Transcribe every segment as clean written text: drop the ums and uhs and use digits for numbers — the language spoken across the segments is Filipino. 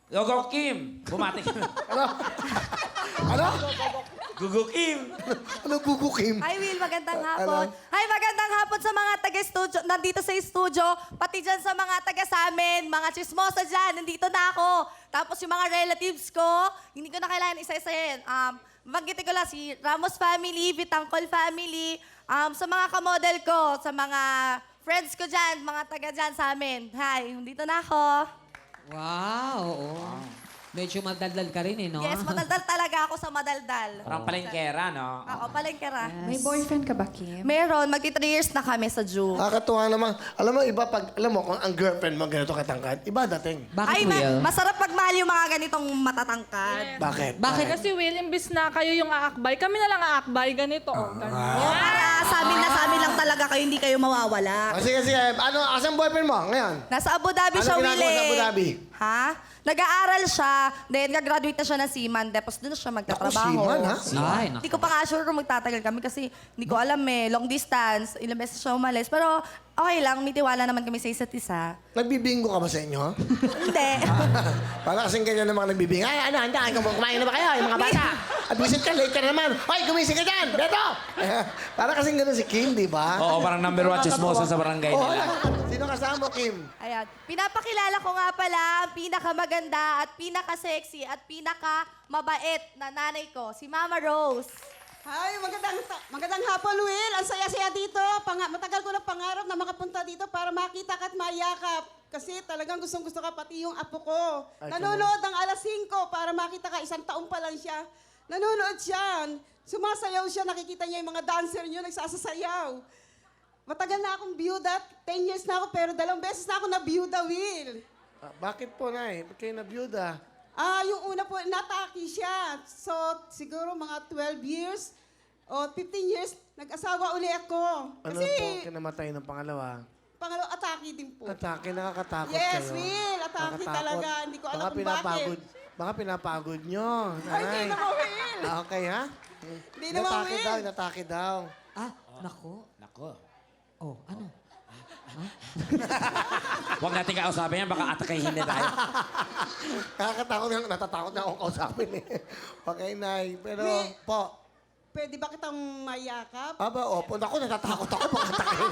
Gogo Kim, bumati ka na. Ano? Gugu Kim. Ano gugukim? Hi, Will. Magandang hapon. Hi, magandang hapon sa mga taga-studio, nandito sa studio, pati dyan sa mga taga sa amin, mga chismosa dyan, nandito na ako. Tapos yung mga relatives ko, hindi ko na kailangan isa-isahin. Banggitin ko lang si Ramos family, Vitangkol family, sa mga kamodel ko, sa mga friends ko dyan, mga taga dyan sa amin. Hi, nandito na ako. Wow, oo. Medyo madaldal ka rin eh, no? Yes, madaldal talaga ako sa madaldal. Parang palengkera, no? Oo, palengkera. May boyfriend ka ba, Kim? Meron, magti 3 years na kami sa June. Nakakatuwa naman. Alam mo, iba pag, alam mo, kung ang girlfriend mo ganito katangkad, iba dating. Bakit, Ay, Will? masarap pagmahal yung mga ganitong matatangkad. Bakit? Bakit? Kasi Will, imbis na kayo yung aakbay, kami na lang aakbay, ganito. Oh, para sa amin lang talaga kayo, hindi kayo mawawala. Sige, sige. Ano, asan boyfriend mo ngayon? Nasa Abu Dhabi Ano siya, ginagawa Will. sa Abu Dhabi? Ha? Nag-aaral siya, then gagraduate na siya ng seaman, tapos doon na siya magtatrabaho. seaman, ha? Ay, Hindi ko pa nga sure kung magtatagal kami kasi hindi ko alam long distance, ilang beses siya umalis. Pero okay lang, may tiwala naman kami sa isa't isa. Nagbibingo ka ba sa inyo? Hindi. Para kasing ganyan ng mga nagbibingo. Ay, ano, handa, kumain na ba kayo, yung mga bata? Abisit ka, late ka na naman. Hoy, gumising ka dyan! Beto! Para kasing ganun si Kim, di ba? Oo, parang number one chismosa sa barangay Oo, nila. sino kasama mo, Kim? Ayan. Pinapakilala ko nga pala ang pinakamaganda at pinaka-sexy at pinaka-mabait na nanay ko, si Mama Rose. Hi, magandang hapon, Will. Ang saya-saya dito. Matagal ko ng pangarap na makapunta dito para makita ka at mayakap. Kasi talagang gustong-gusto ka, pati yung apo ko. Nanonood ng alas 5 para makita ka. 1 taon pa lang siya. Nanonood siya. Sumasayaw siya. Nakikita niya yung mga dancer niyo nagsasasayaw. Matagal na akong biyuda. 10 years na ako, pero 2 beses na ako na biyuda, Will. Bakit po, Nay? Ba't kayo nabiyuda? Yung una po, nataki siya. So, siguro mga 12 years o 15 years, nag-asawa uli ako. Ano po kinamatay ng pangalawa? Pangalawa, atake din po. Atake, nakakatakot Yes, kayo. Will. Atake Nakakatakot. talaga. Hindi ko alam Baka kung pinapagod. bakit. Baka pinapagod nyo. Ay, hindi Nay. naman, Will. Okay, ha? Hindi naman, Natake Will. daw, natake daw. Ah, nako. Nako. Oh, ano? Huwag natin kausapin yan, baka atakayin na tayo. Nakakatakot na, natatakot na akong kausapin eh. Okay, Nay. Pero, May- po. Pwede ba kitang mayakap? Aba, opo. Naku, natatakot ako. Baka atake.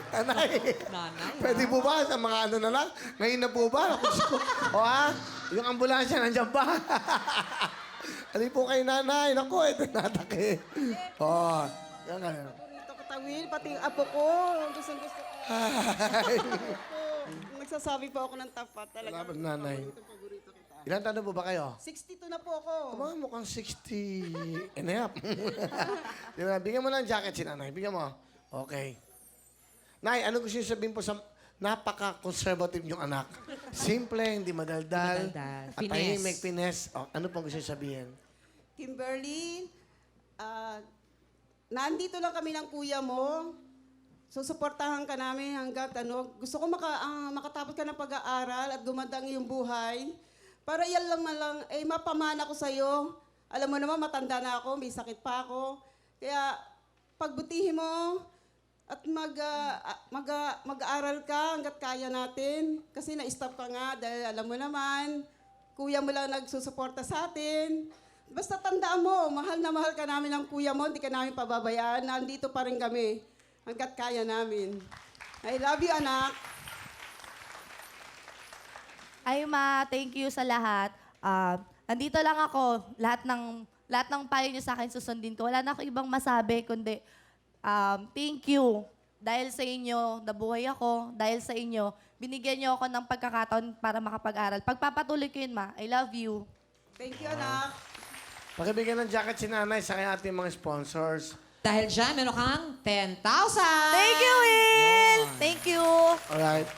Nanay. Nanay, Pwede po ba sa mga ano na lang? Ngayon na po ba? Naku, Diyos ko. O ha? Yung ambulansya, nandiyan ba? Ano po kay nanay? Naku, ito natake. O. Yan nga. Paborito ko ta, Will. Pati yung apo ko. Gusto-gusto ko. Nagsasabi po ako ng tapat talaga. Salamat, nanay. Ilan taon na po ba kayo? 62 na po ako. Mga mukhang 60 and a half. Di ba? Bigyan mo ng jacket si nanay. Bigyan mo. Okay. Nay, ano gusto niyo sabihin po sa napaka-conservative niyong anak? Simple, hindi madaldal. Madaldal. At tahimik, finesse. O, ano pong gusto niyo sabihin? Kimberly, nandito lang kami ng kuya mo. Susuportahan ka namin hanggat gusto ko makatapos ka ng pag-aaral at gumanda ang iyong buhay. Para yan lang, mapamana ko sa'yo. Alam mo naman, matanda na ako, may sakit pa ako. Kaya, pagbutihin mo at mag-aaral ka hanggat kaya natin. Kasi na-stop ka nga dahil alam mo naman, kuya mo lang nagsusuporta sa atin. Basta tandaan mo, mahal na mahal ka namin ng kuya mo, hindi ka namin pababayaan. Nandito pa rin kami hanggat kaya namin. I love you, anak. Ay, Ma, thank you sa lahat. Nandito lang ako. Lahat ng payo niyo sa akin susundin ko. Wala na ako ibang masabi, kundi thank you. Dahil sa inyo, nabuhay ako. Dahil sa inyo, binigyan niyo ako ng pagkakataon para makapag-aral. Pagpapatuloy ko yun, Ma. I love you. Thank you, anak. Pakibigyan ng jacket si nanay sa kaya ating mga sponsors. Dahil dyan, meron kang 10,000! Thank you, Will! Thank you. Alright.